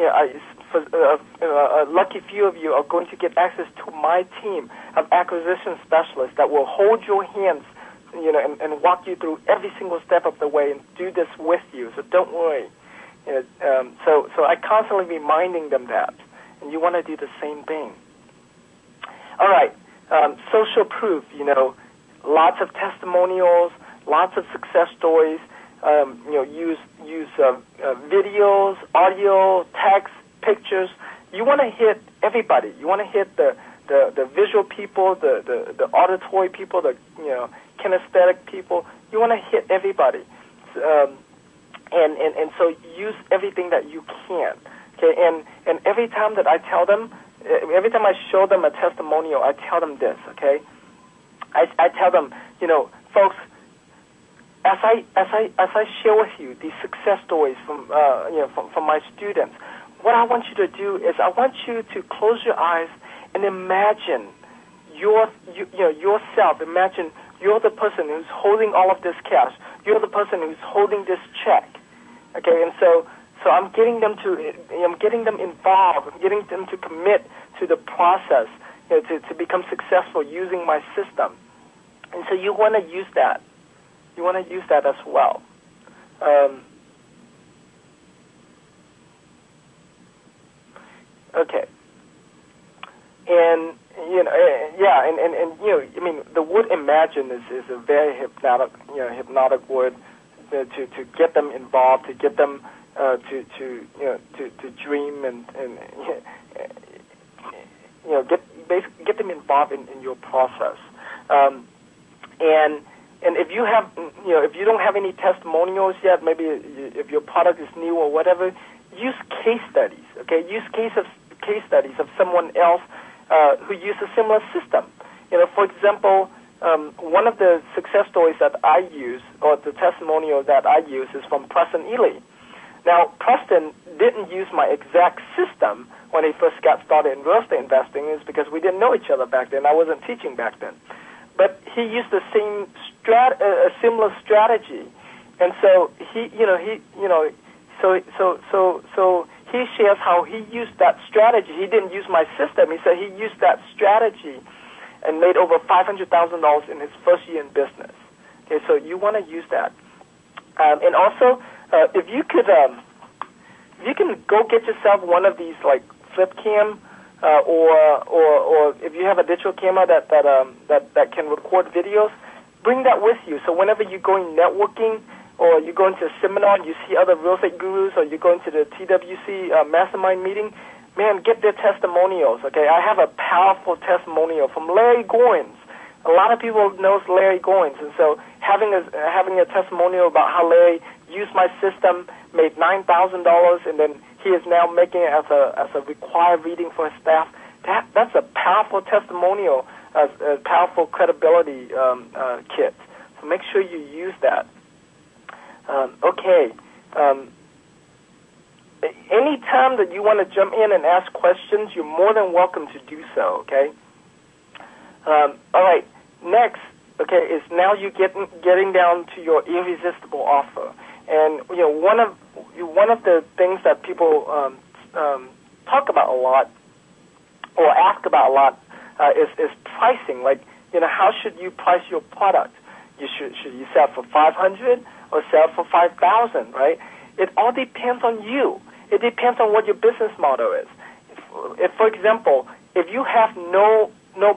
a lucky few of you are going to get access to my team of acquisition specialists that will hold your hands, and walk you through every single step of the way and do this with you. So don't worry. So I constantly reminding them that, and you want to do the same thing. All right, social proof. Lots of testimonials, lots of success stories. Use videos, audio, text, pictures. You want to hit everybody. You want to hit the visual people, the auditory people, the kinesthetic people. You want to hit everybody, and so use everything that you can. Okay, and every time that I tell them, every time I show them a testimonial, I tell them this. Okay, I tell them, folks, as I share with you these success stories from my students, what I want you to do is I want you to close your eyes and imagine yourself. Imagine you're the person who's holding all of this cash. You're the person who's holding this check. Okay, and so I'm getting them involved. I'm getting them to commit to the process, to become successful using my system. And so you want to use that. You want to use that as well. Okay. And the word imagine is a very hypnotic word to get them involved, to get them to dream and get them involved in your process. And if you have, if you don't have any testimonials yet, maybe if your product is new or whatever, use case studies. Okay, use case studies of someone else who used a similar system. For example, one of the success stories that I use, or the testimonial that I use, is from Preston Ely. Now, Preston didn't use my exact system when he first got started in real estate investing, is because we didn't know each other back then. I wasn't teaching back then. But he used the same a similar strategy, and so he shares how he used that strategy. He didn't use my system. He said he used that strategy and made over $500,000 in his first year in business. Okay, so you want to use that, and also if you can go get yourself one of these like flip cam. Or if you have a digital camera that can record videos, bring that with you. So whenever you're going networking, or you're going to a seminar and you see other real estate gurus, or you're going to the TWC mastermind meeting, man, get their testimonials. Okay, I have a powerful testimonial from Larry Goins. A lot of people knows Larry Goins, and so having a testimonial about how Larry used my system, made $9,000, and then he is now making it as a required reading for his staff. That's a powerful testimonial, a powerful credibility kit. So make sure you use that. Okay. Any time that you want to jump in and ask questions, you're more than welcome to do so. Okay. All right. Next, okay, is now you getting down to your irresistible offer. And one of the things that people talk about a lot or ask about a lot is pricing. Like, how should you price your product? Should you sell for $500 or sell for $5,000? Right? It all depends on you. It depends on what your business model is. If for example, if you have no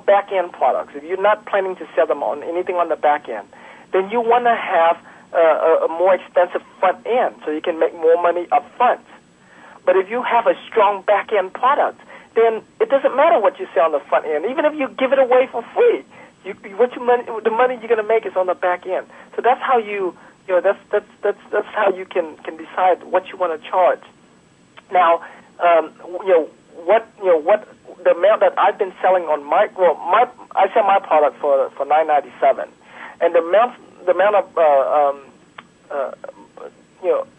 back end products, if you're not planning to sell them on anything on the back end, then you want to have a more expensive front end so you can make more money up front. But if you have a strong back end product, then it doesn't matter what you sell on the front end. Even if you give it away for free, the money you're going to make is on the back end. So that's how that's how you can decide what you want to charge. Now, what the amount that I've been selling on I sell my product for $9.97, and the amount of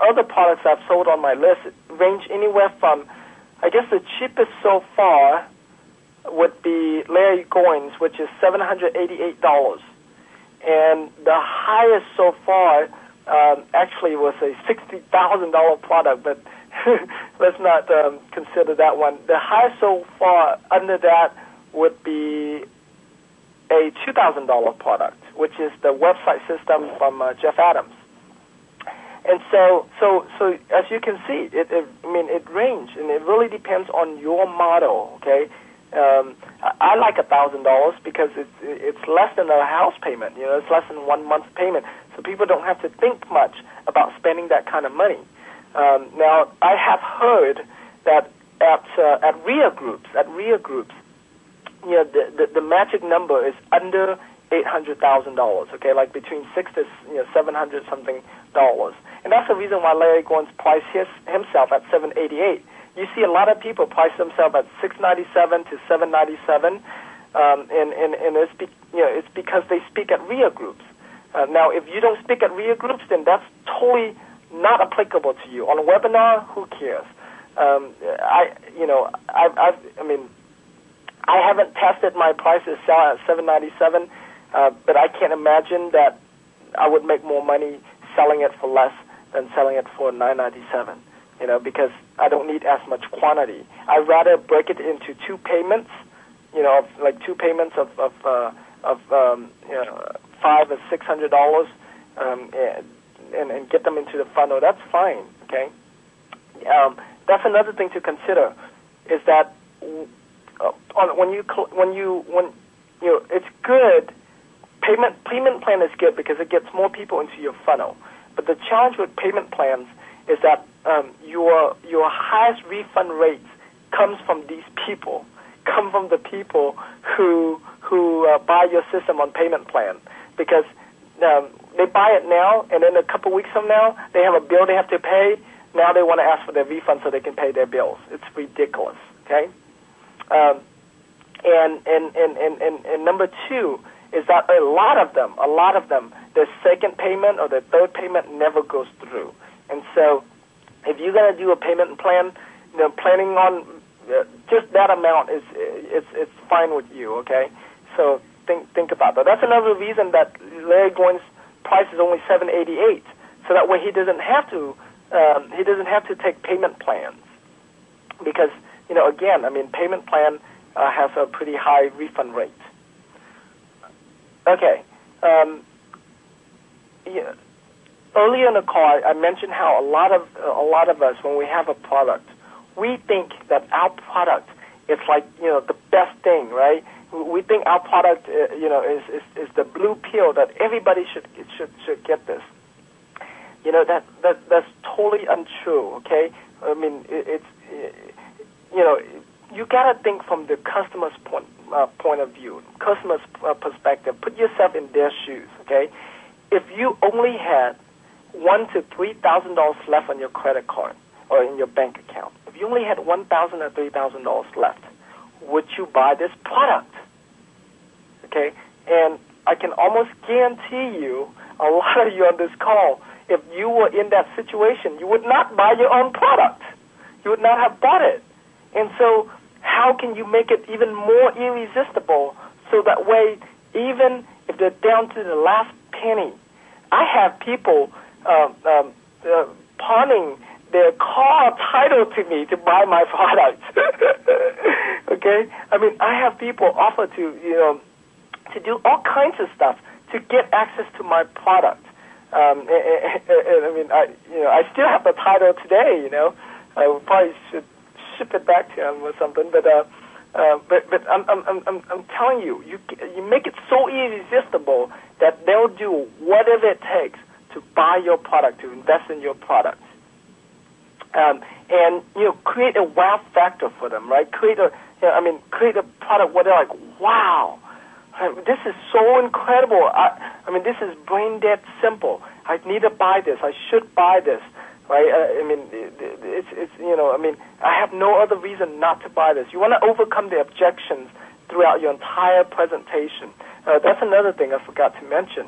other products I've sold on my list range anywhere from, I guess the cheapest so far would be Larry Goins, which is $788, and the highest so far actually was a $60,000 product, but let's not consider that one. The highest so far under that would be a $2,000 product, which is the website system from Jeff Adams. And so as you can see, it ranges, and it really depends on your model. Okay, I like $1,000 because it's less than a house payment. It's less than 1 month payment, so people don't have to think much about spending that kind of money. Now, I have heard that at RIA groups, the magic number is under $800,000. Okay, like between $600 to $700 something dollars, and that's the reason why Larry Goines priced himself at $788. You see a lot of people price themselves at $697 to $797, and it's because they speak at RIA groups. Now, if you don't speak at RIA groups, then that's totally not applicable to you. On a webinar, who cares? I haven't tested my prices sell at $797, but I can't imagine that I would make more money selling it for less than selling it for $997. Because I don't need as much quantity. I'd rather break it into two payments, like two payments of $500 or $600, and get them into the funnel. That's fine. Okay. That's another thing to consider, is that it's good. Payment plan is good because it gets more people into your funnel. But the challenge with payment plans is that your highest refund rates comes from these people, come from the people who buy your system on payment plan, because they buy it now, and then a couple weeks from now they have a bill they have to pay. Now they want to ask for their refund so they can pay their bills. It's ridiculous. Okay, and number two is that a lot of them, their second payment or their third payment never goes through, and so if you're going to do a payment plan, planning on just that amount is fine with you. Okay, so think about that. That's another reason that Larry Goines' price is only $788, so that way he doesn't have to take payment plans, because again, payment plan has a pretty high refund rate. Okay. Earlier in the call, I mentioned how a lot of us, when we have a product, we think that our product is like the best thing, right? We think our product is the blue pill that everybody should get this. That's totally untrue. Okay, you gotta think from the customer's point of view, customer's perspective. Put yourself in their shoes. Okay, if you only had $1,000 to $3,000 left on your credit card or in your bank account, if you only had $1,000 or $3,000 left, would you buy this product? Okay, and I can almost guarantee you, a lot of you on this call, if you were in that situation, you would not buy your own product. You would not have bought it. And so how can you make it even more irresistible so that way, even if they're down to the last penny? I have people pawning their car title to me to buy my product. Okay? I have people offer to do all kinds of stuff to get access to my product. I still have the title today. I probably should ship it back to him or something. But I'm telling you, you make it so irresistible that they'll do whatever it takes to buy your product, to invest in your product, and create a wow factor for them, right? Create a product where they're like, wow. This is so incredible. This is brain dead simple. I need to buy this. I should buy this, right? I have no other reason not to buy this. You want to overcome the objections throughout your entire presentation. That's another thing I forgot to mention.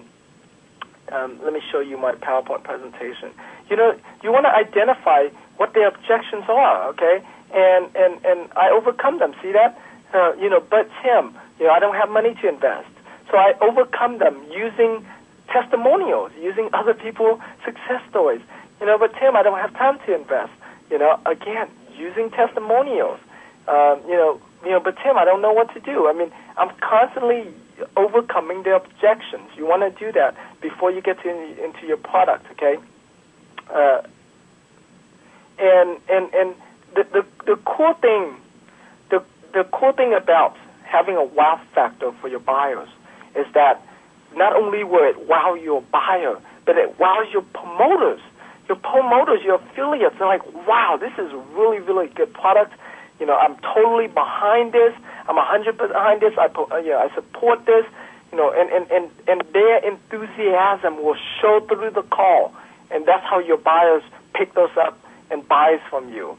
Let me show you my PowerPoint presentation. You want to identify what the objections are, okay? And I overcome them. See that? But Tim, I don't have money to invest. So I overcome them using testimonials, using other people's success stories. But Tim, I don't have time to invest. Again, using testimonials. But Tim, I don't know what to do. I mean, I'm constantly overcoming the objections. You want to do that before you get into your product, okay? And the cool thing, the cool thing about having a wow factor for your buyers is that not only will it wow your buyer, but it wows your promoters. Your promoters, your affiliates, they're like, wow, this is really, really good product. I'm totally behind this. I'm 100% behind this. I support this. And their enthusiasm will show through the call, and that's how your buyers pick those up and buys from you.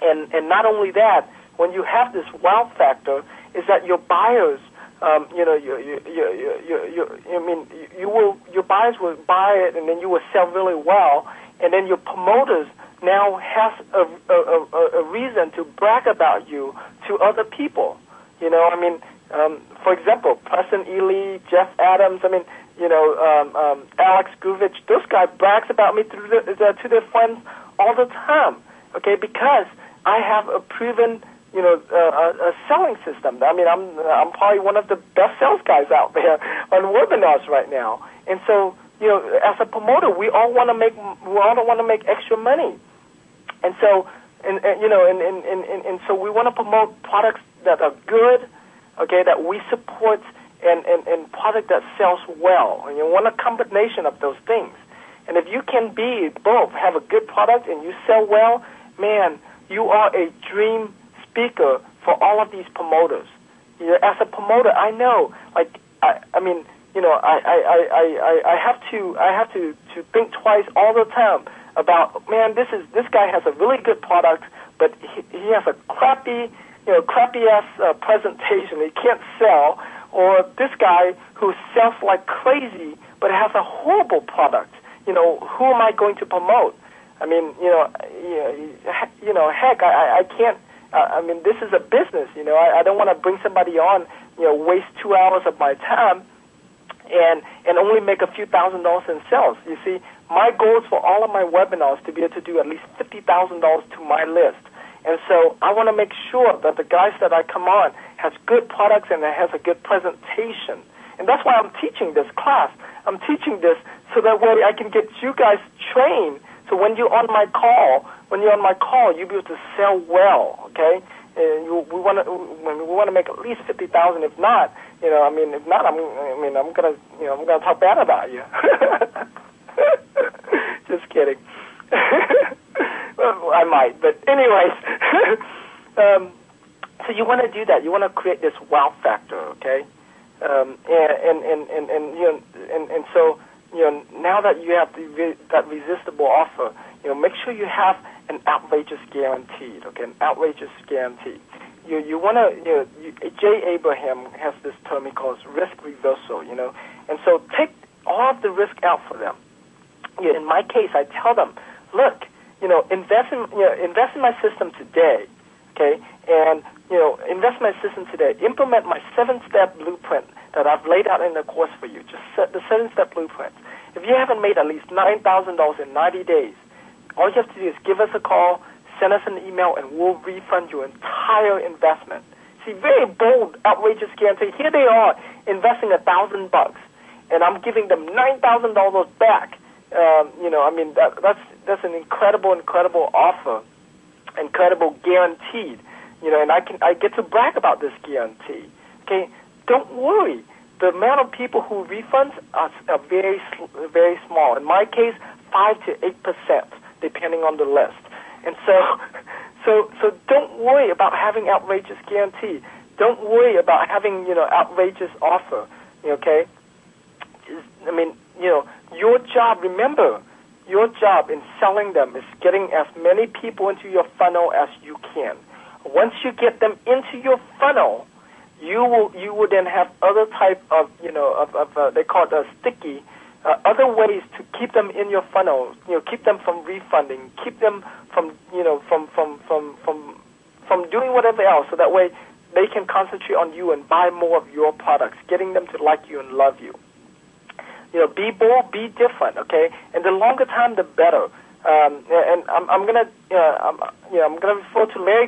And not only that, when you have this wow factor, is that your buyers, your buyers will buy it, and then you will sell really well, and then your promoters now has a reason to brag about you to other people. For example, Preston Ely, Jeff Adams, Alex Guvich, those guys brags about me to their friends all the time, okay, because I have a proven, a selling system. I'm probably one of the best sales guys out there on webinars right now. And so, as a promoter, we all want to make extra money. And so, and so we want to promote products that are good, okay, that we support, and product that sells well. And you want a combination of those things. And if you can be both, have a good product and you sell well, man, you are a dream speaker for all of these promoters. As a promoter, I know, I have to think twice all the time about, man, this guy has a really good product, but he has a crappy ass presentation. He can't sell. Or this guy who sells like crazy but has a horrible product. Who am I going to promote? Heck, I can't. This is a business. I don't want to bring somebody on, waste 2 hours of my time, and only make a few $1,000s in sales. You see, my goal is for all of my webinars to be able to do at least $50,000 to my list. And so I want to make sure that the guys that I come on has good products and has a good presentation. And that's why I'm teaching this class. I'm teaching this so that way I can get you guys trained. So when you're on my call, you'll be able to sell well, okay? We want to make at least 50,000. If not, I'm gonna talk bad about you. Just kidding. Well, I might, but anyways. So you want to do that. You want to create this wow factor, okay? And so now that you have that irresistible offer, make sure you have an outrageous guarantee, okay? An outrageous guarantee. You want to, Jay Abraham has this term he calls risk reversal, and so take all of the risk out for them. In my case, I tell them, look, invest in my system today, okay? And invest in my system today. Implement my 7-step blueprint that I've laid out in the course for you. Just set the 7-step blueprint. If you haven't made at least $9,000 in 90 days, all you have to do is give us a call, send us an email, and we'll refund your entire investment. See, very bold, outrageous guarantee. Here they are investing $1,000, and I'm giving them $9,000 back. That's an incredible offer, incredible guaranteed. And I get to brag about this guarantee. Okay, don't worry. The amount of people who refunds are very, very small. In my case, 5 to 8%, depending on the list. And so don't worry about having outrageous guarantee. Don't worry about having outrageous offer. Okay, your job. Remember, your job in selling them is getting as many people into your funnel as you can. Once you get them into your funnel, you will then have other type of they call it sticky, other ways to keep them in your funnel. Keep them from refunding, keep them from from doing whatever else, so that way they can concentrate on you and buy more of your products, getting them to like you and love you. Be bold, be different, okay? And the longer time, the better. And I'm gonna refer to Larry